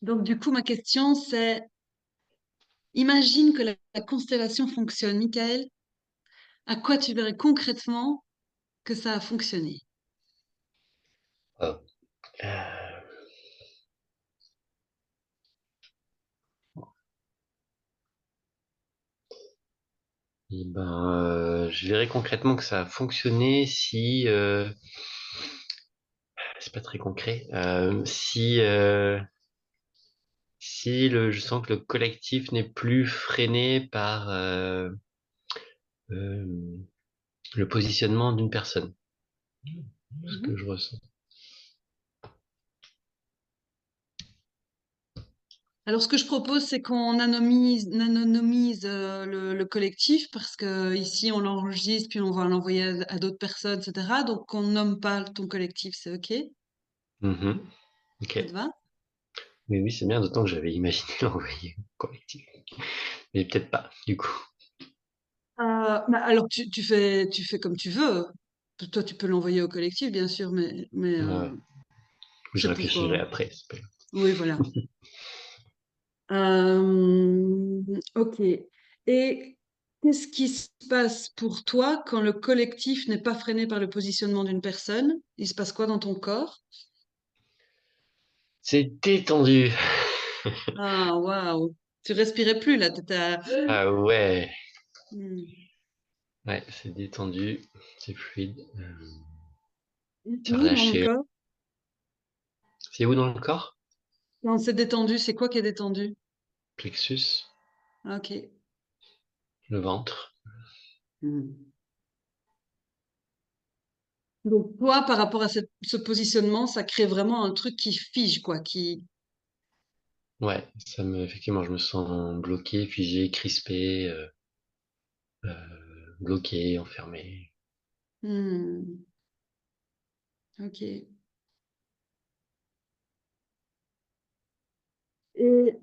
Donc, du coup, ma question, c'est, imagine que la constellation fonctionne, Michael. À quoi tu verrais concrètement que ça a fonctionné? Oh. Euh, et ben, je verrais concrètement que ça a fonctionné si, c'est pas très concret, si je sens que le collectif n'est plus freiné par euh, le positionnement d'une personne, ce que Mhm. je ressens. Alors, ce que je propose, c'est qu'on anonymise le collectif parce que ici, on l'enregistre puis on va l'envoyer à d'autres personnes, etc. Donc, on nomme pas ton collectif, c'est OK? Mhm. Ok. Ça te va? Mais oui, c'est bien, d'autant que j'avais imaginé l'envoyer au collectif. Mais peut-être pas, du coup. Bah, alors, tu fais comme tu veux. Toi, tu peux l'envoyer au collectif, bien sûr, mais Ouais. Je c'est pour... réfléchirai après. oui, voilà. Euh, ok. Et qu'est-ce qui se passe pour toi quand le collectif n'est pas freiné par le positionnement d'une personne? Il se passe quoi dans ton corps? C'est détendu. Ah, waouh! Tu respirais plus là, t'étais à... Ah ouais. Hmm. Ouais, c'est détendu. C'est fluide. C'est Où dans le relâché. corps? C'est où dans le corps? Quand c'est détendu, c'est quoi qui est détendu? Plexus, Ah, ok. le ventre. Hmm. Donc toi, par rapport à ce positionnement, ça crée vraiment un truc qui fige, quoi, qui... Ouais, effectivement, je me sens bloqué, figé, crispé, bloqué, enfermé. Hmm. Ok. Et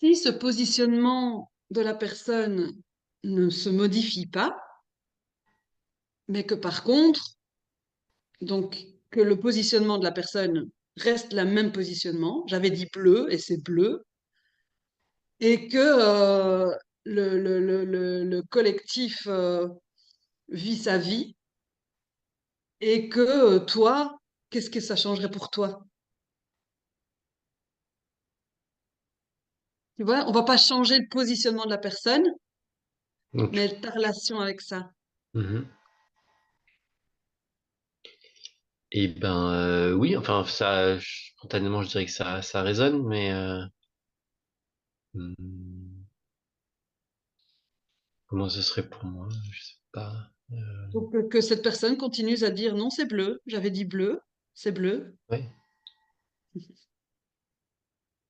si ce positionnement de la personne ne se modifie pas, mais que par contre, donc que le positionnement de la personne reste le même positionnement, j'avais dit bleu et c'est bleu, et que le collectif vit sa vie, et que toi, qu'est-ce que ça changerait pour toi? Tu vois, on va pas changer le positionnement de la personne, Donc, mais ta relation avec ça. mhm. Et ben oui, enfin ça, spontanément, je dirais que ça résonne, mais hmm, comment ce serait pour moi? Je sais pas. Donc, que cette personne continue à dire non, c'est bleu, j'avais dit bleu, c'est bleu. Ouais.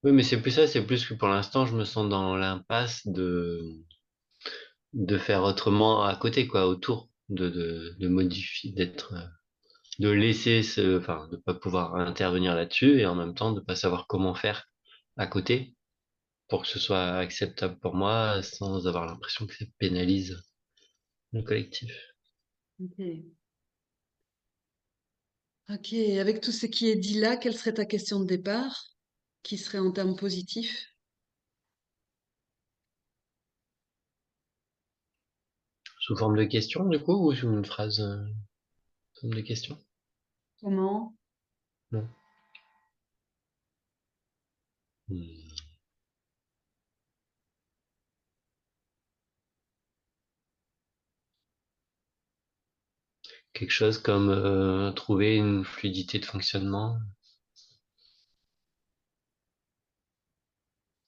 Oui, mais c'est plus ça, c'est plus que pour l'instant, je me sens dans l'impasse de faire autrement à côté, quoi, autour, de modifier, de laisser enfin, de pas pouvoir intervenir là-dessus et en même temps de pas savoir comment faire à côté pour que ce soit acceptable pour moi sans avoir l'impression que ça pénalise le collectif. Ok. Ok, avec tout ce qui est dit là, quelle serait ta question de départ? Qui serait en termes positifs? Sous forme de question, du coup, ou sous une phrase, sous forme de question? Comment? Non. Hmm. Quelque chose comme trouver une fluidité de fonctionnement,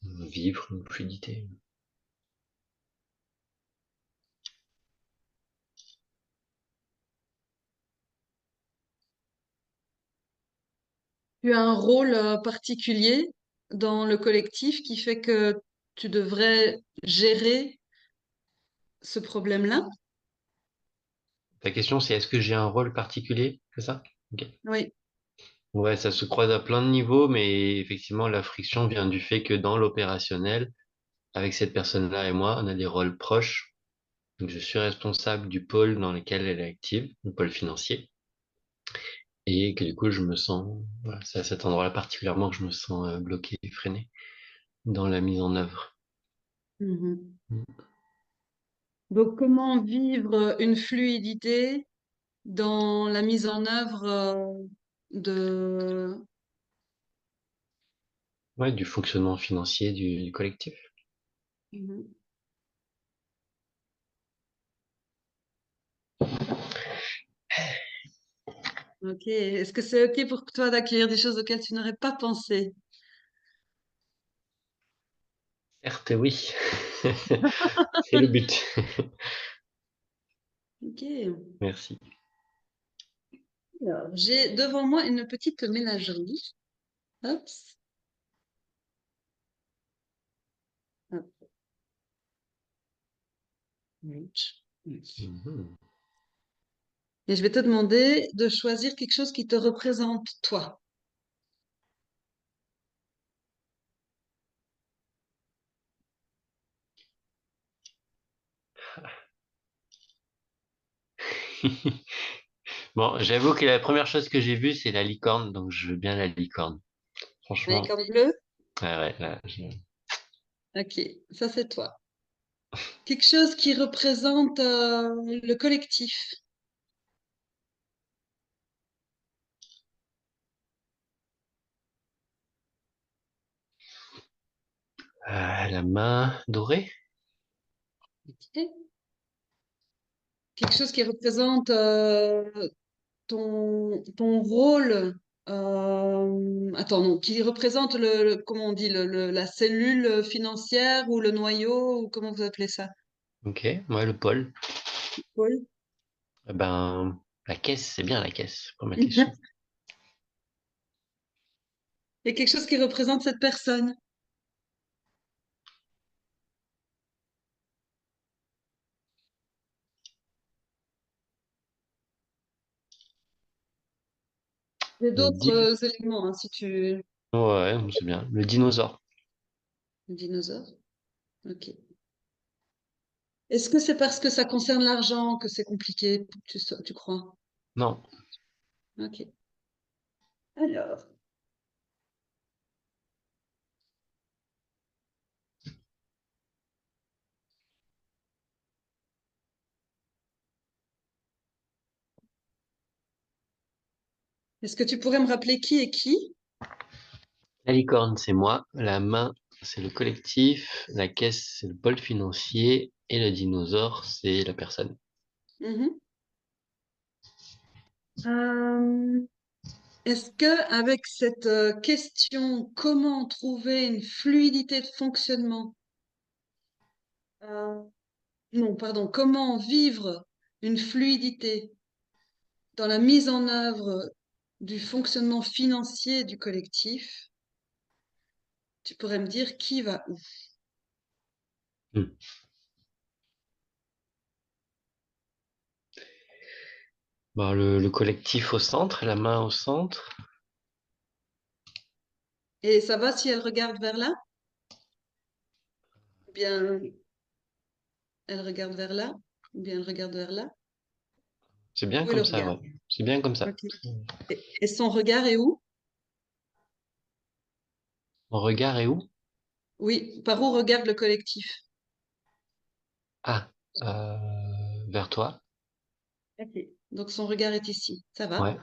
vivre une fluidité. Tu as un rôle particulier dans le collectif qui fait que tu devrais gérer ce problème-là? Ta question, c'est est-ce que j'ai un rôle particulier? C'est ça? Ok. Oui. Ouais, ça se croise à plein de niveaux, mais effectivement, la friction vient du fait que dans l'opérationnel, avec cette personne-là et moi, on a des rôles proches. Donc, je suis responsable du pôle dans lequel elle est active, le pôle financier. et que du coup, je me sens, voilà, c'est à cet endroit-là particulièrement que je me sens bloqué, freiné dans la mise en œuvre. Mhm. Mm. Donc, comment vivre une fluidité dans la mise en œuvre de... Ouais, du fonctionnement financier du collectif. Mhm. Ok. Est-ce que c'est ok pour toi d'accueillir des choses auxquelles tu n'aurais pas pensé? Certes, oui. C'est le but. Ok. Merci. Alors, j'ai devant moi une petite ménagerie. Hop. Hop. Mhm. Et je vais te demander de choisir quelque chose qui te représente toi. Bon, j'avoue que la première chose que j'ai vue, c'est la licorne, donc je veux bien la licorne. Avec Franchement, un bleu? ouais, ouais, là, Ok, ça c'est toi. Quelque chose qui représente le collectif. la main dorée. Ok. Quelque chose qui représente ton rôle. Attends, non, qui représente comment on dit, la cellule financière ou le noyau, ou comment vous appelez ça? Ok, ouais, le pôle. Paul. Eh ben, la caisse, c'est bien la caisse pour mettre les sous. Et quelque chose qui représente cette personne. Et Le d'autres di... éléments, hein, si tu... Ouais, c'est bien. Le dinosaure. Dinosaure. Ok. Est-ce que c'est parce que ça concerne l'argent que c'est compliqué, tu crois? Non. Ok. Alors, est-ce que tu pourrais me rappeler qui est qui? La licorne, c'est moi. La main, c'est le collectif. La caisse, c'est le pôle financier. Et le dinosaure, c'est la personne. Mhm. Euh, Est-ce que avec cette question, comment trouver une fluidité de fonctionnement, euh, non, pardon, comment vivre une fluidité dans la mise en œuvre du fonctionnement financier du collectif, tu pourrais me dire qui va où? Hmm. Bon, le collectif au centre, la main au centre. Et ça va si elle regarde vers là? Ou bien elle regarde vers là? Ou bien elle regarde vers là? C'est bien Où est le comme ça, regard? ouais. C'est bien comme ça. Ok. Et son regard est où? Mon regard est où? Oui, par où regarde le collectif? Ah, vers toi. Ok. Donc son regard est ici. Ça va? Ouais,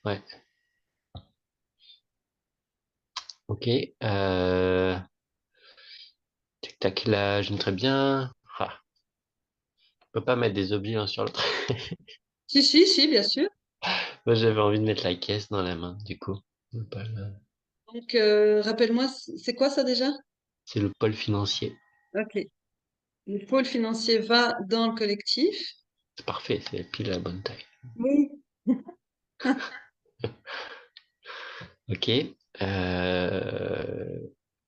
ouais. Ok. Tic tac là, je très bien. Ah, on peut pas mettre des objets l'un sur l'autre. Si, si, si, bien sûr. Moi, j'avais envie de mettre la caisse dans la main, du coup. Donc, rappelle-moi, c'est quoi ça déjà? C'est le pôle financier. Ok. Le pôle financier va dans le collectif. C'est parfait, c'est pile la bonne taille. Oui. Ok. Euh,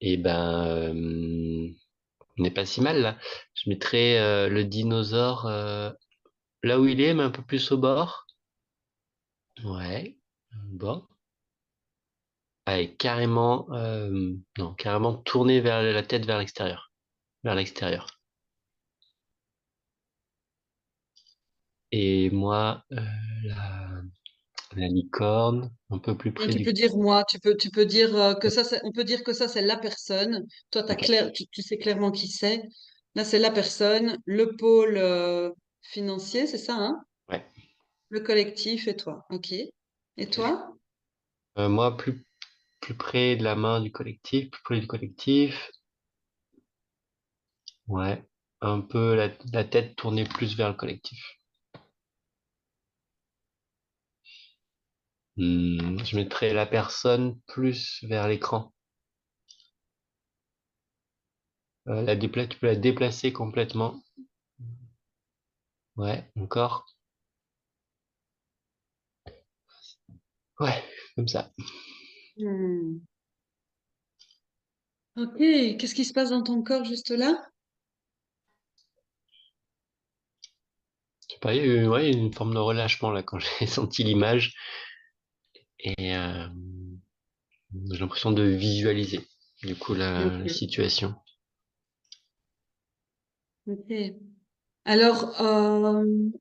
et ben, on n'est pas si mal là. Je mettrais le dinosaure là où il est, mais un peu plus au bord. Ouais. Bon. Allez, carrément, non, carrément tourner vers la tête vers l'extérieur. Vers l'extérieur. Et moi, la, La licorne, un peu plus Non, près tu du... peux dire moi, tu peux dire que ça, on peut dire que ça, c'est la personne. Toi, Ok, tu sais clairement qui c'est. Là, c'est la personne, le pôle financier, c'est ça, hein? ouais. Le collectif et toi. OK. Et toi? Moi, plus près de la main du collectif, plus près du collectif. Ouais. Un peu la tête tournée plus vers le collectif. Je mettrais la personne plus vers l'écran. Tu peux la déplacer complètement. Ouais, encore. Ouais, comme ça. Hmm. OK. Qu'est-ce qui se passe dans ton corps juste là? Je sais pas, ouais, il y a eu une forme de relâchement là quand j'ai senti l'image et j'ai l'impression de visualiser du coup la OK. situation. OK. Alors,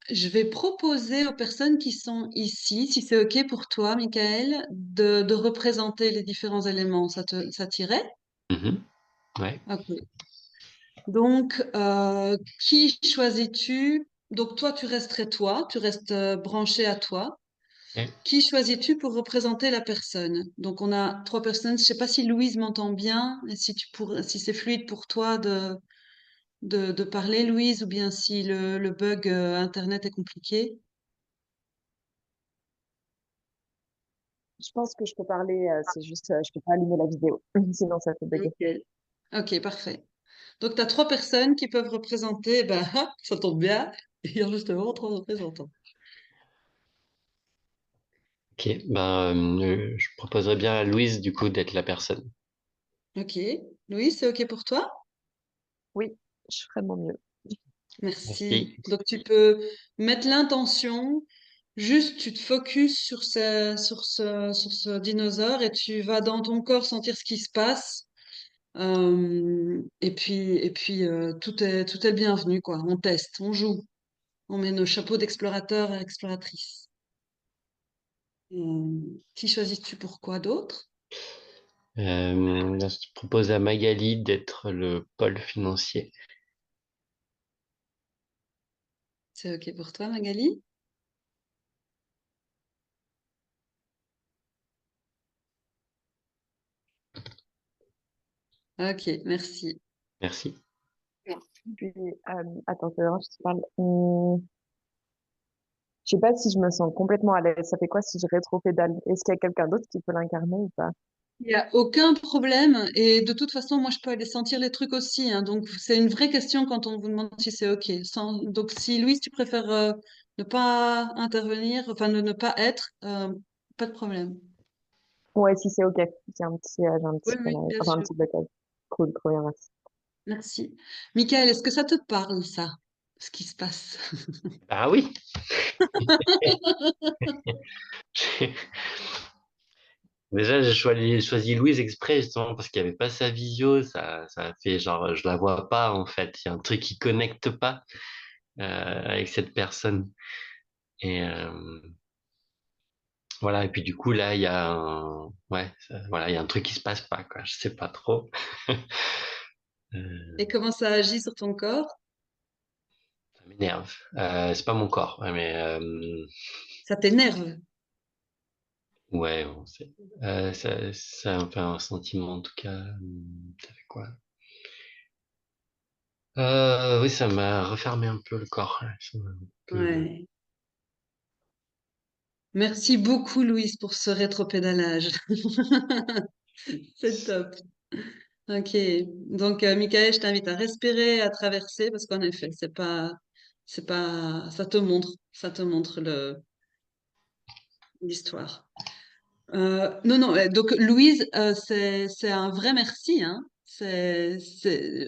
je vais proposer aux personnes qui sont ici, si c'est OK pour toi, Michael, de représenter les différents éléments. Ça t'irait? Mhm. Ouais. OK. Donc, qui choisis-tu? Donc, toi, tu resterais toi, tu restes branché à toi. Ok. Qui choisis-tu pour représenter la personne? Donc, on a trois personnes. Je sais pas si Louise m'entend bien, et si c'est fluide pour toi de parler, Louise, ou bien si le bug Internet est compliqué. Je pense que je peux parler, c'est juste, je peux pas allumer la vidéo, sinon ça fait bugger. Ok. Ok, parfait. Donc, tu as trois personnes qui peuvent représenter, ben, ça tombe bien, il y a justement trois représentants. Ok. Je proposerais bien à Louise du coup d'être la personne. Ok. Louise, c'est ok pour toi? Oui, je ferai de mon mieux. Merci. Merci. Donc, tu peux mettre l'intention, juste tu te focuses sur ce dinosaure et tu vas dans ton corps sentir ce qui se passe. Et puis tout est le bienvenu, quoi. On teste, on joue, on met nos chapeaux d'explorateurs et exploratrices. Qui choisis-tu pour quoi d'autre? Je propose à Magali d'être le pôle financier. C'est ok pour toi, Magali? Ok, merci. Merci. Puis, attends, c'est vrai, je te parle. Je sais pas si je me sens complètement à l'aise. Ça fait quoi si je rétropédale? Est-ce qu'il y a quelqu'un d'autre qui peut l'incarner ou pas? Il n'y a aucun problème. Et de toute façon, moi, je peux aller sentir les trucs aussi, hein. Donc, c'est une vraie question quand on vous demande si c'est OK. Donc, si Louise, tu préfères ne pas intervenir, enfin, ne pas être, pas de problème. Ouais, si c'est OK. J'ai un Oui, petit oui, canal, bien enfin un sûr. petit blocage. Cool, trop bien, merci. Merci. Michael, est-ce que ça te parle, ça, ce qui se passe? Ah oui. Déjà, j'ai choisi Louise exprès justement parce qu'il n'y avait pas sa visio. Ça a fait genre, je la vois pas en fait. Il y a un truc qui connecte pas avec cette personne. Et voilà. Et puis du coup là, il y a ouais, voilà, il y a un truc qui se passe pas quoi. Je sais pas trop. Et Euh, comment ça agit sur ton corps? Ça m'énerve. C'est pas mon corps, ouais, mais Ça t'énerve. ouais, bon, ça me fait un sentiment en tout cas. Ça fait quoi? Oui, ça m'a refermé un peu le corps. Ouais, ça m'a un peu- Ouais. Merci beaucoup, Louise, pour ce rétropédalage. C'est top. Ok. Donc, Michael, je t'invite à respirer, à traverser, parce qu'en effet, c'est pas, ça te montre l'histoire. Non, non. Donc, Louise, c'est un vrai merci, hein.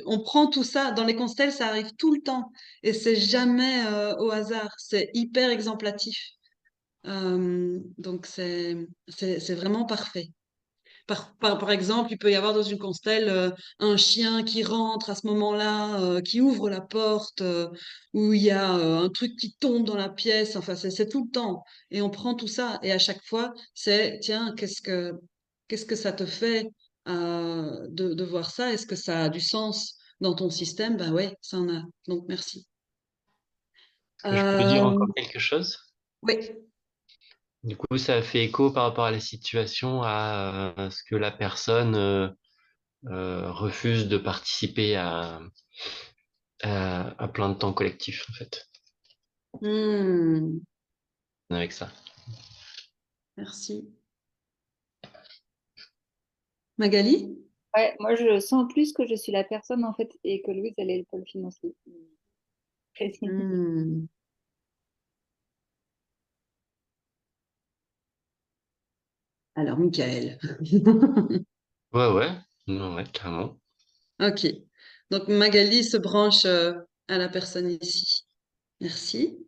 On prend tout ça dans les constels, ça arrive tout le temps, et c'est jamais au hasard. C'est hyper exemplatif. Donc, c'est vraiment parfait. Par exemple, il peut y avoir dans une constelle un chien qui rentre à ce moment-là, qui ouvre la porte, ou il y a un truc qui tombe dans la pièce. Enfin, c'est tout le temps. Et on prend tout ça. Et à chaque fois, c'est, tiens, qu'est-ce que ça te fait de voir ça? Est-ce que ça a du sens dans ton système? Ben ouais, ça en a. Donc, merci. Je peux dire Euh, encore quelque chose? oui. Du coup, ça fait écho par rapport à la situation, à ce que la personne refuse de participer à plein de temps collectif, en fait, Hmm, avec ça. merci. Magali? Ouais, moi je sens plus que je suis la personne en fait et que Louise elle est le pôle financier. Précis. Hmm. Alors, Michael. Ouais, ouais, non, ouais, carrément. Ok. Donc, Magali se branche à la personne ici. Merci.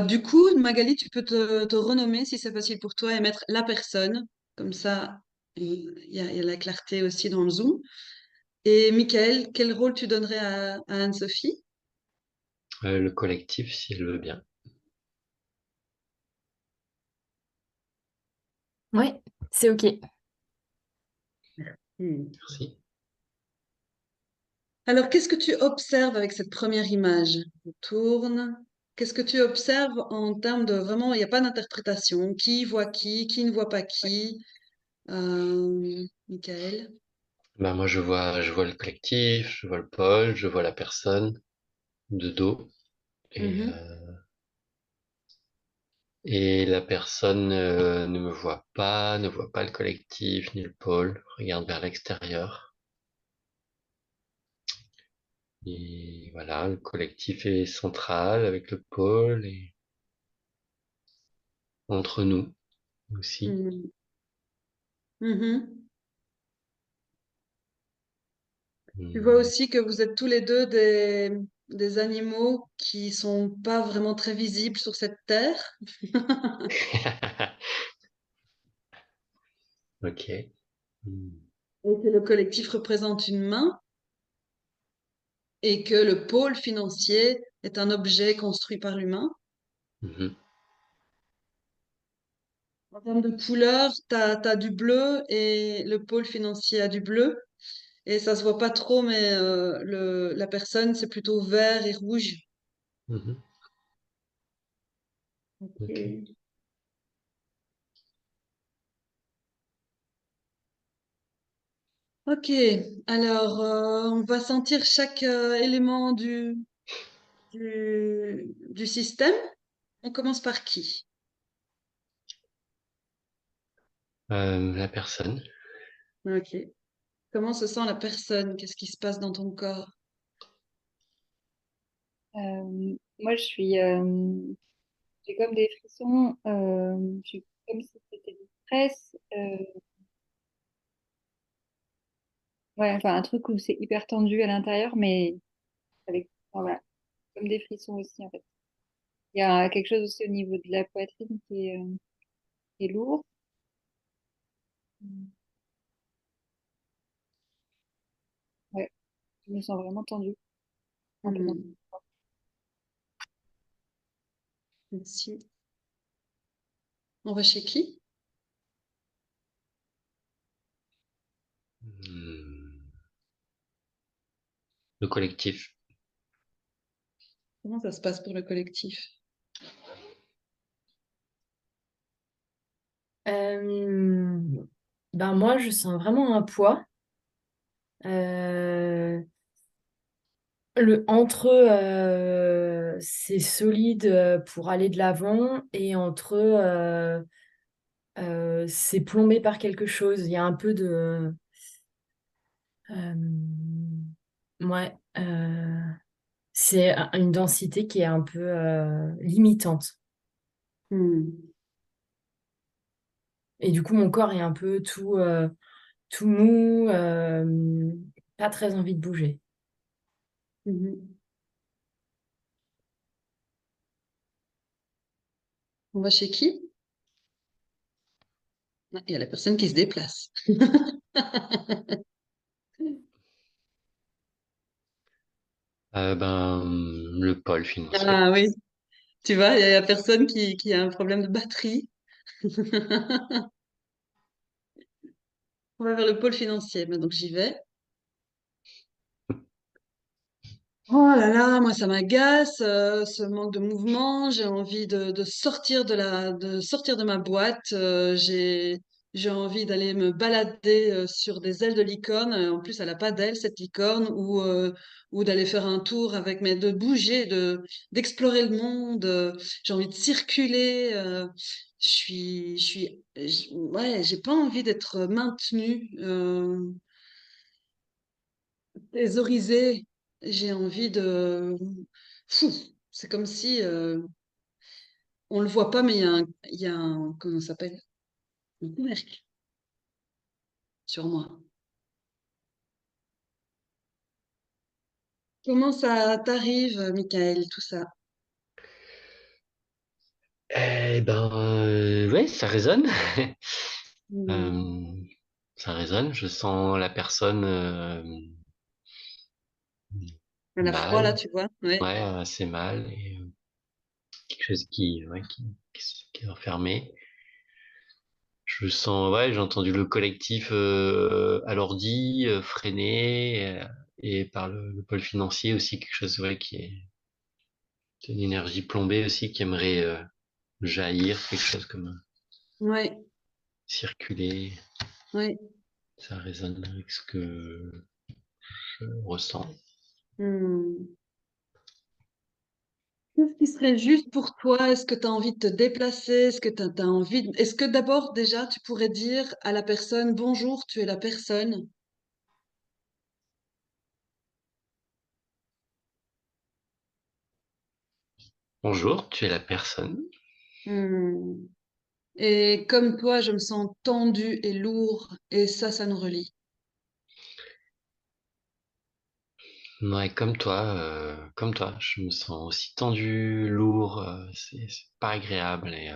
Du coup, Magali, tu peux te renommer si c'est facile pour toi et mettre la personne. Comme ça, il y a la clarté aussi dans le Zoom. Et Michael, quel rôle tu donnerais à Anne-Sophie? Le collectif, si elle veut bien. Oui, c'est OK. Hmm. Merci. Alors, qu'est-ce que tu observes avec cette première image? Je tourne. Qu'est-ce que tu observes en termes de vraiment, il n'y a pas d'interprétation. Qui ne voit pas qui? Michael. Bah, moi, je vois le collectif, je vois le pôle, je vois la personne de dos. Et, Mhm, euh, et la personne ne me voit pas, ne voit pas le collectif ni le pôle, regarde vers l'extérieur. Et voilà, le collectif est central avec le pôle et entre nous aussi. mhm, mhm. Tu vois Hmm. aussi que vous êtes tous les deux des animaux qui sont pas vraiment très visibles sur cette terre Ok. Hmm. et que le collectif représente une main et que le pôle financier est un objet construit par l'humain. Mhm. En termes de couleur, t'as du bleu et le pôle financier a du bleu. Et ça se voit pas trop, mais la personne, c'est plutôt vert et rouge. Mhm. Ok. Ok. Ok, alors on va sentir chaque élément du système. On commence par qui? La personne. Ok. Comment se sent la personne? Qu'est-ce qui se passe dans ton corps? Moi j'ai comme des frissons, je suis comme si c'était du stress, ouais, enfin un truc où c'est hyper tendu à l'intérieur, mais avec, enfin, voilà, comme des frissons aussi en fait. Il y a quelque chose aussi au niveau de la poitrine qui est lourd. Ouais, je me sens vraiment tendue. Un peu dans- Hmm, merci. On va chez qui? Hmm. Le collectif. Comment ça se passe pour le collectif? Euh, ben moi, je sens vraiment un poids. Euh, entre eux, c'est solide pour aller de l'avant et entre eux, c'est plombé par quelque chose. Il y a un peu de... ouais, c'est une densité qui est un peu limitante. Hmm, Et du coup, mon corps est un peu tout mou, pas très envie de bouger. mhm. On va chez qui? Il y a la personne qui se déplace. Le pôle financier. Ah oui, tu vois, il y a la personne qui a un problème de batterie. On va vers le pôle financier. Donc j'y vais. Oh là là, moi ça m'agace, ce manque de mouvement. J'ai envie de sortir de sortir de ma boîte. J'ai envie d'aller me balader sur des ailes de licorne. En plus, elle a pas d'ailes cette licorne, ou d'aller faire un tour avec, mais de bouger, d'explorer le monde. J'ai envie de circuler. Ouais, j'ai pas envie d'être maintenue. Thésaurisé. J'ai envie de... Fou, c'est comme si on le voit pas, mais il y a un, comment ça s'appelle? Un couvercle sur moi. Comment ça t'arrive, Michael, tout ça? Ouais, ça résonne. Hmm. Euh, Ça résonne. Je sens la personne Elle a froid là, mal, tu vois? Ouais. ouais, assez mal, et quelque chose qui est enfermé. Je sens, ouais, j'ai entendu le collectif à l'ordi, freiné, et par le pôle financier aussi, quelque chose, ouais, qui est une énergie plombée aussi, qui aimerait jaillir, quelque chose comme Ouais, circuler. ouais. Ça résonne avec ce que je ressens. Hmm. Qu'est-ce qui serait juste pour toi? Est-ce que tu as envie de te déplacer? Est-ce que tu envie Est-ce que d'abord, déjà, tu pourrais dire à la personne, bonjour, tu es la personne? Bonjour, tu es la personne. Hmm. Et comme toi, je me sens tendu et lourd, et ça nous relie. Ouais, comme toi, je me sens aussi tendu, lourd, c'est pas agréable, et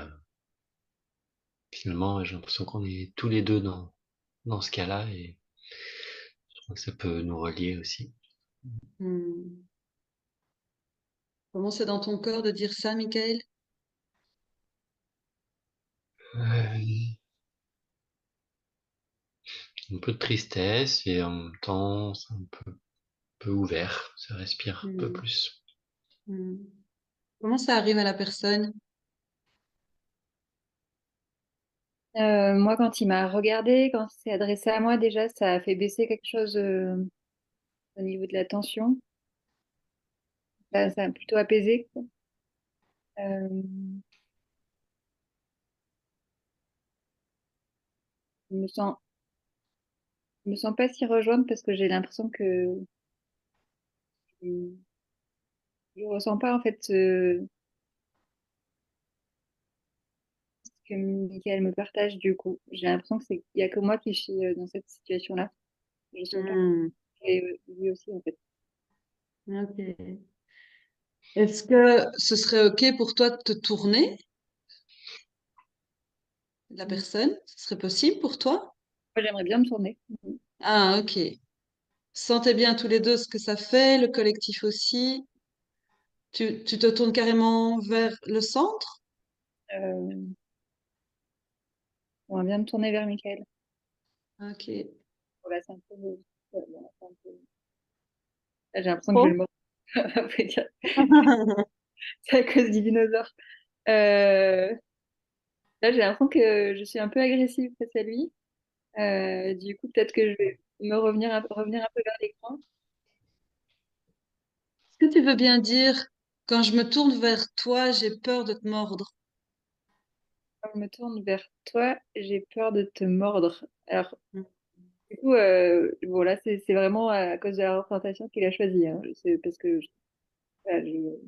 finalement, ouais, j'ai l'impression qu'on est tous les deux dans ce cas-là, et je crois que ça peut nous relier aussi. Hmm. Comment c'est dans ton corps de dire ça, Michael? Euh, un peu de tristesse, et en même temps, c'est un peu ouvert, ça respire un peu Hmm. plus. Hmm. Comment ça arrive à la personne? Moi, quand il m'a regardé, quand il s'est adressé à moi, déjà, ça a fait baisser quelque chose au niveau de la tension. Ça a plutôt apaisé, quoi. Euh, je me sens, je me sens pas si rejoindre parce que j'ai l'impression que je ressens pas en fait ce que Michael me partage du coup. J'ai l'impression que il y a que moi qui suis dans cette situation-là. Je sens pas Hmm. et lui aussi en fait. Ok. Est-ce que ce serait OK pour toi de te tourner, la Moi, personne? Ce serait possible pour toi? j'aimerais bien me tourner. Ah, OK. Sentez bien tous les deux ce que ça fait, le collectif aussi. Tu te tournes carrément vers le centre? Euh, J'aimerais bien me tourner vers Michael. OK. Voilà, c'est un peu, voilà, c'est un peu- Là, j'ai l'impression que je vais Trop? le mordre. Après, c'est à cause du dinosaure. Là, j'ai l'impression que je suis un peu agressive face à lui. Du coup, peut-être que je vais revenir un peu vers l'écran. Est-ce que tu veux bien dire, quand je me tourne vers toi, j'ai peur de te mordre? Quand je me tourne vers toi, j'ai peur de te mordre. Alors, du coup, bon, là, c'est vraiment à cause de la représentation qu'il a choisie, hein. C'est parce que voilà, je-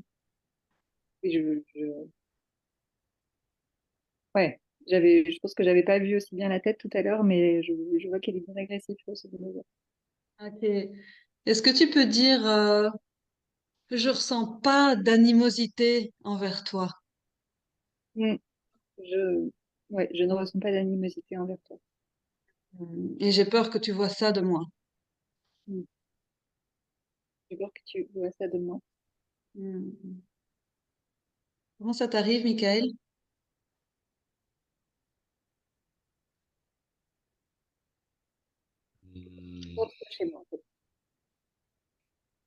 ouais, je pense que j'avais pas vu aussi bien la tête tout à l'heure, mais je vois qu'elle est bien agressive, ce dinosaure. OK. Est-ce que tu peux dire, je ressens pas d'animosité envers toi? Mm. Ouais, je ne ressens pas d'animosité envers toi. Et j'ai peur que tu vois ça de moi. Mm. J'ai peur que tu vois ça de moi. Hmm. Comment ça t'arrive, Michael? Hmm. Rentre chez moi, en fait.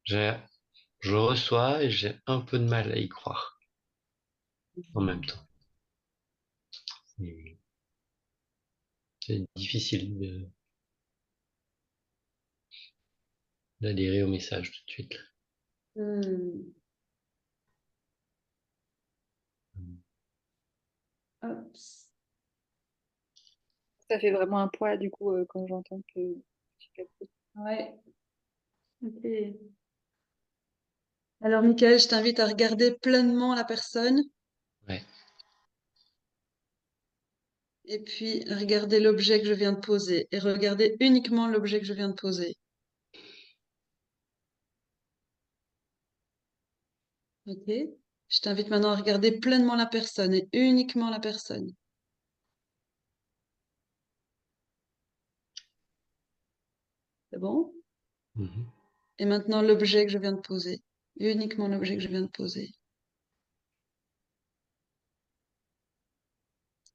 J'ai- Je reçois et j'ai un peu de mal à y croire en même temps. Hmm. C'est difficile d'adhérer au message tout de suite. Hmm. Hop. Ça fait vraiment un poids, du coup, quand j'entends que tu captes. Ouais. Ok. Alors, Michael, je t'invite à regarder pleinement la personne Ouais. et puis regarder l'objet que je viens de poser et regarder uniquement l'objet que je viens de poser. Ok? Je t'invite maintenant à regarder pleinement la personne et uniquement la personne. C'est bon? Mhm. Et maintenant l'objet que je viens de poser. Uniquement l'objet que je viens de poser.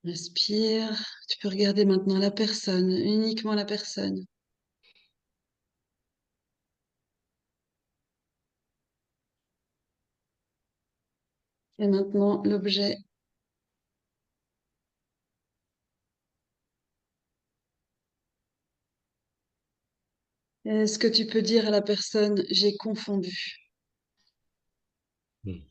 Respire. Tu peux regarder maintenant la personne, uniquement la personne. Et maintenant l'objet. Est-ce que tu peux dire à la personne, j'ai confondu? Mhm.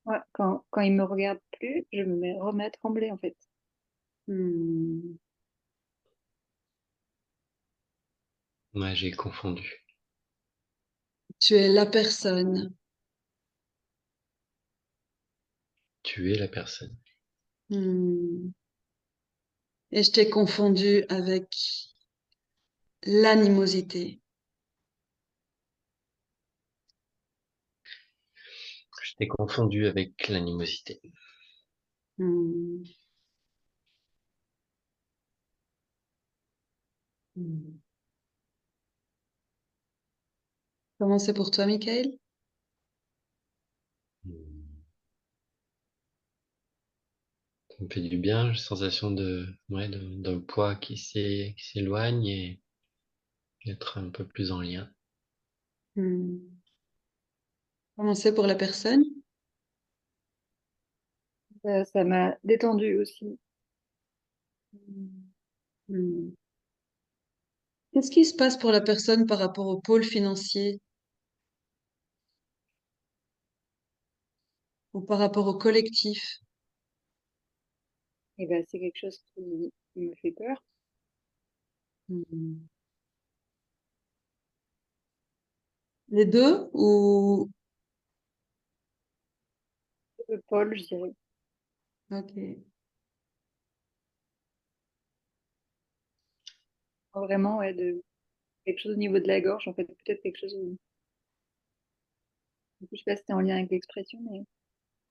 Ouais, quand il me regarde plus, je me remets à trembler, en fait. Hmm. Ouais, j'ai confondu. Tu es la personne. Tu es la personne. Hmm. Et je t'ai confondu avec l'animosité. Je t'ai confondu avec l'animosité. Hmm. Hmm. Comment c'est pour toi, Michael? Hmm. Ça me fait du bien, j'ai la sensation d'un poids qui s'éloigne et d'être un peu plus en lien. Hmm. Comment c'est pour la personne? Ça m'a détendue aussi. Hmm. Qu'est-ce qui se passe pour la personne par rapport au pôle financier ou par rapport au collectif? Et ben, c'est quelque chose qui me fait peur. Hmm. Les deux ou... Le Paul, je dirais. Ok. Vraiment, ouais, de quelque chose au niveau de la gorge, en fait, peut-être quelque chose où, du coup, je sais pas si c'était en lien avec l'expression, mais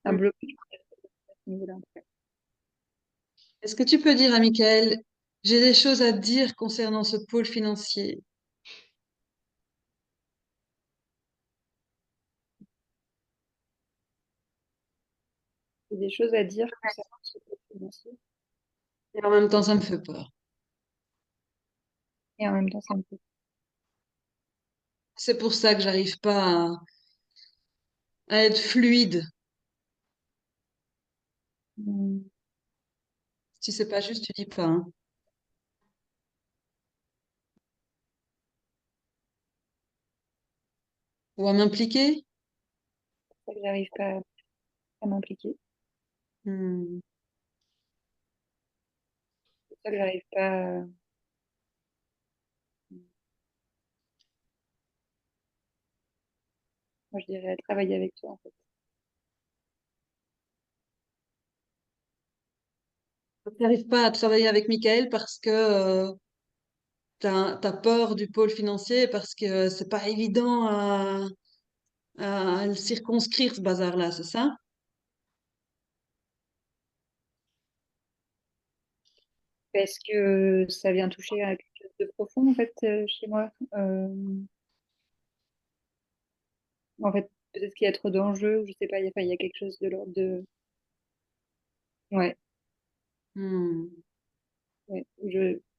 un Hmm. blocage à ce niveau-là, en tout cas. Est-ce que tu peux dire à Michael, j'ai des choses à dire concernant ce pôle financier? J'ai des choses à dire concernant ce côté financier, Et en même temps, ça me fait peur. et en même temps, ça me fait. C'est pour ça que j'arrive pas à être fluide. Hmm. Si c'est pas juste, tu dis pas, hein. Ou à m'impliquer? C'est pour ça que j'arrive pas à m'impliquer. Hmm. C'est pour ça que j'arrive pas moi, je dirais à travailler avec toi, en fait. Tu n'arrives pas à travailler avec Michael parce que t'as peur du pôle financier parce que c'est pas évident à le circonscrire, ce bazar-là, c'est ça? Parce que ça vient toucher à quelque chose de profond, en fait, chez moi. En fait, peut-être qu'il y a trop d'enjeux, ou je sais pas, enfin, il y a quelque chose de l'ordre de... Ouais, Hmm. ouais,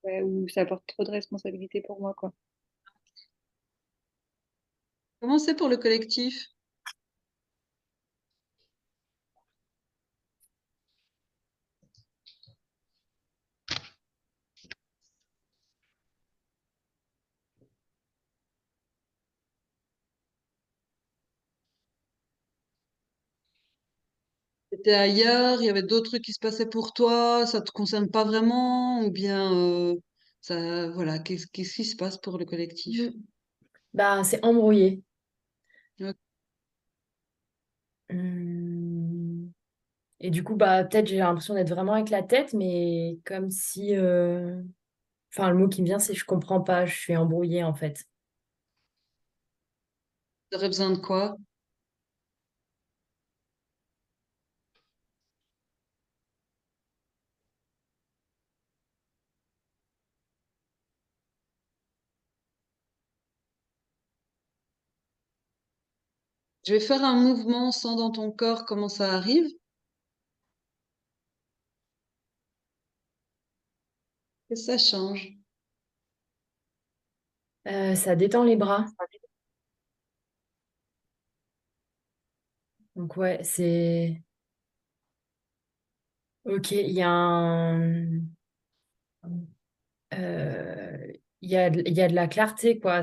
ouais, où ça apporte trop de responsabilités pour moi, quoi. Comment c'est pour le collectif? T'étais ailleurs, il y avait d'autres trucs qui se passaient pour toi, ça te concerne pas vraiment, ou bien ça, voilà, qu'est-ce qui se passe pour le collectif? Mm. Bah, c'est embrouillé. Ok. Hum. Et du coup, bah, peut-être j'ai l'impression d'être vraiment avec la tête, mais comme si... Enfin, le mot qui me vient, c'est je comprends pas, je suis embrouillée en fait. T'aurais besoin de quoi? Je vais faire un mouvement, sens dans ton corps comment ça arrive, et ça change. Ça détend les bras. Donc ouais, c'est... Ok, il y a un... il y a de la clarté, quoi.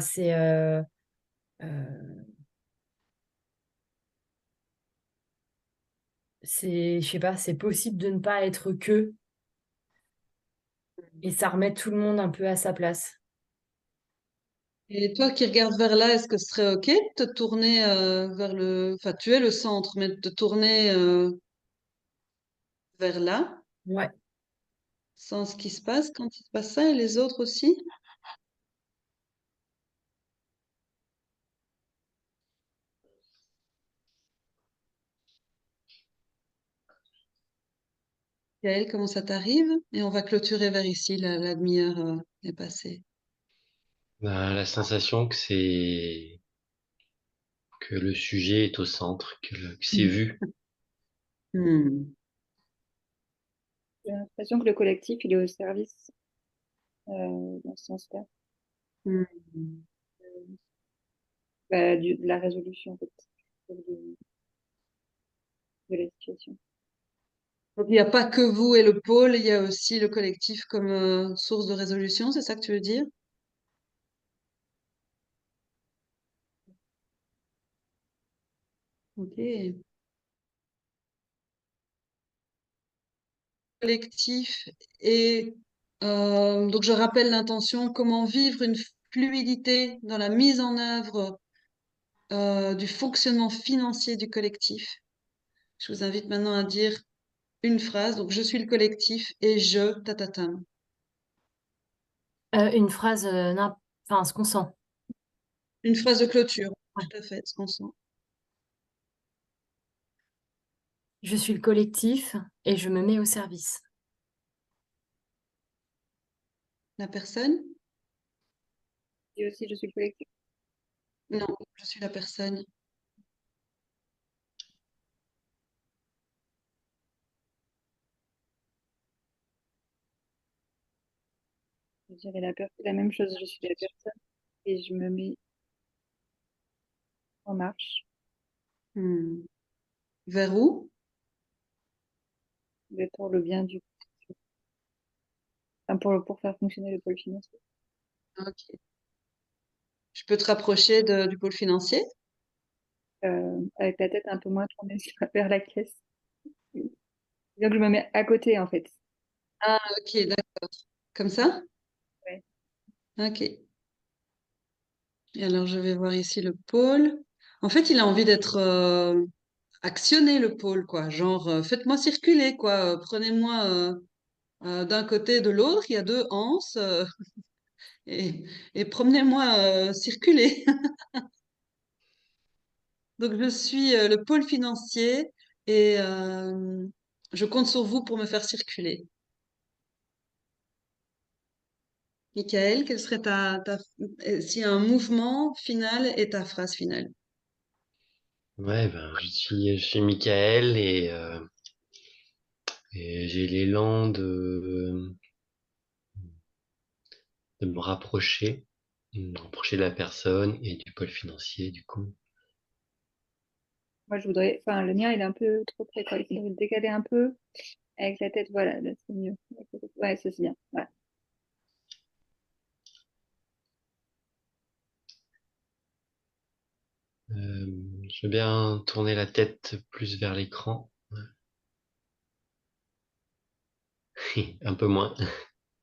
Je sais pas, c'est possible de ne pas être que, et ça remet tout le monde un peu à sa place. Et toi qui regardes vers là, est-ce que ce serait OK de te tourner vers le... Enfin, tu es le centre, mais de te tourner vers là, Ouais. sans ce qui se passe quand il se passe ça, et les autres aussi? Gaëlle, comment ça t'arrive? Et on va clôturer vers ici, la demi-heure est passée. Ben, la sensation que le sujet est au centre, que c'est vu. Hmm. J'ai l'impression que le collectif, il est au service, dans ce sens-là, Hmm. bah, de la résolution, en fait, de la situation. Donc, il n'y a pas que vous et le pôle, il y a aussi le collectif comme source de résolution, c'est ça que tu veux dire? Ok. Collectif et donc je rappelle l'intention, comment vivre une fluidité dans la mise en œuvre du fonctionnement financier du collectif. Je vous invite maintenant à dire une phrase. Donc je suis le collectif et je tatatam. Une phrase, enfin, ce qu'on sent. Une phrase de clôture. Ouais. Tout à fait, ce qu'on sent. Je suis le collectif et je me mets au service. La personne? Et aussi, je suis le collectif. Non, je suis la personne. Je dirais la même chose, je suis la personne et je me mets en marche, Hmm. Vers où? mais pour le bien du... Enfin, pour faire fonctionner le pôle financier. Ok. Je peux te rapprocher du pôle financier? Avec la tête un peu moins tournée vers la caisse. Donc, je me mets à côté, en fait. Ah, ok, d'accord. Comme ça? Ouais. Ok. Et alors, je vais voir ici le pôle. En fait, il a envie d'être actionné, le pôle, quoi. Genre, faites-moi circuler, quoi. Prenez-moi d'un côté et de l'autre. Il y a deux anses. et promenez-moi circuler. Donc, je suis le pôle financier et je compte sur vous pour me faire circuler. Michael, quel serait si un mouvement final est ta phrase finale? Ouais, ben, je suis Michael et j'ai l'élan de me rapprocher de la personne et du pôle financier, du coup. Moi, je voudrais. Enfin, le mien, il est un peu trop près, quoi. Il faudrait le décaler un peu. Avec la tête, voilà, là, c'est mieux. Ouais, ça, c'est bien. Voilà. Je veux bien tourner la tête plus vers l'écran. Un peu moins.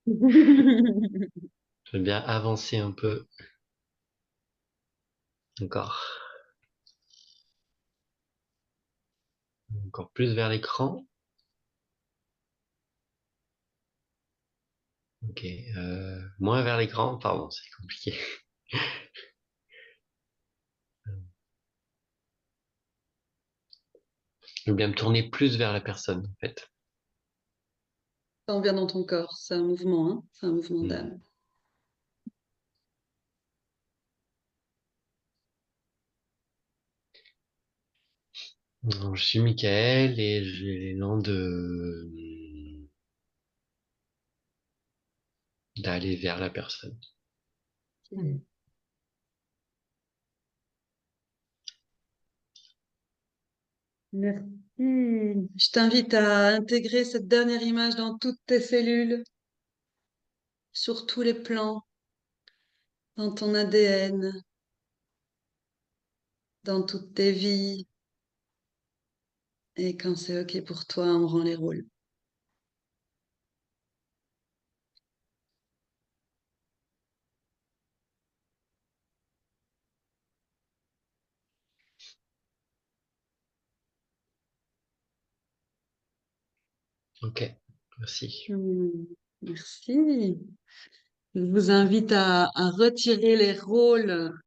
Je veux bien avancer un peu. Encore. Encore plus vers l'écran. Ok. Moins vers l'écran. Pardon, c'est compliqué. Je veux bien me tourner plus vers la personne, en fait. Ça en vient dans ton corps, c'est un mouvement, hein? C'est un mouvement Hmm. d'âme. Non, je suis Michael et j'ai l'élan d'aller vers la personne. Mm. Merci. Je t'invite à intégrer cette dernière image dans toutes tes cellules, sur tous les plans, dans ton ADN, dans toutes tes vies. Et quand c'est OK pour toi, on rend les rôles. Ok, merci. Merci. Je vous invite à retirer les rôles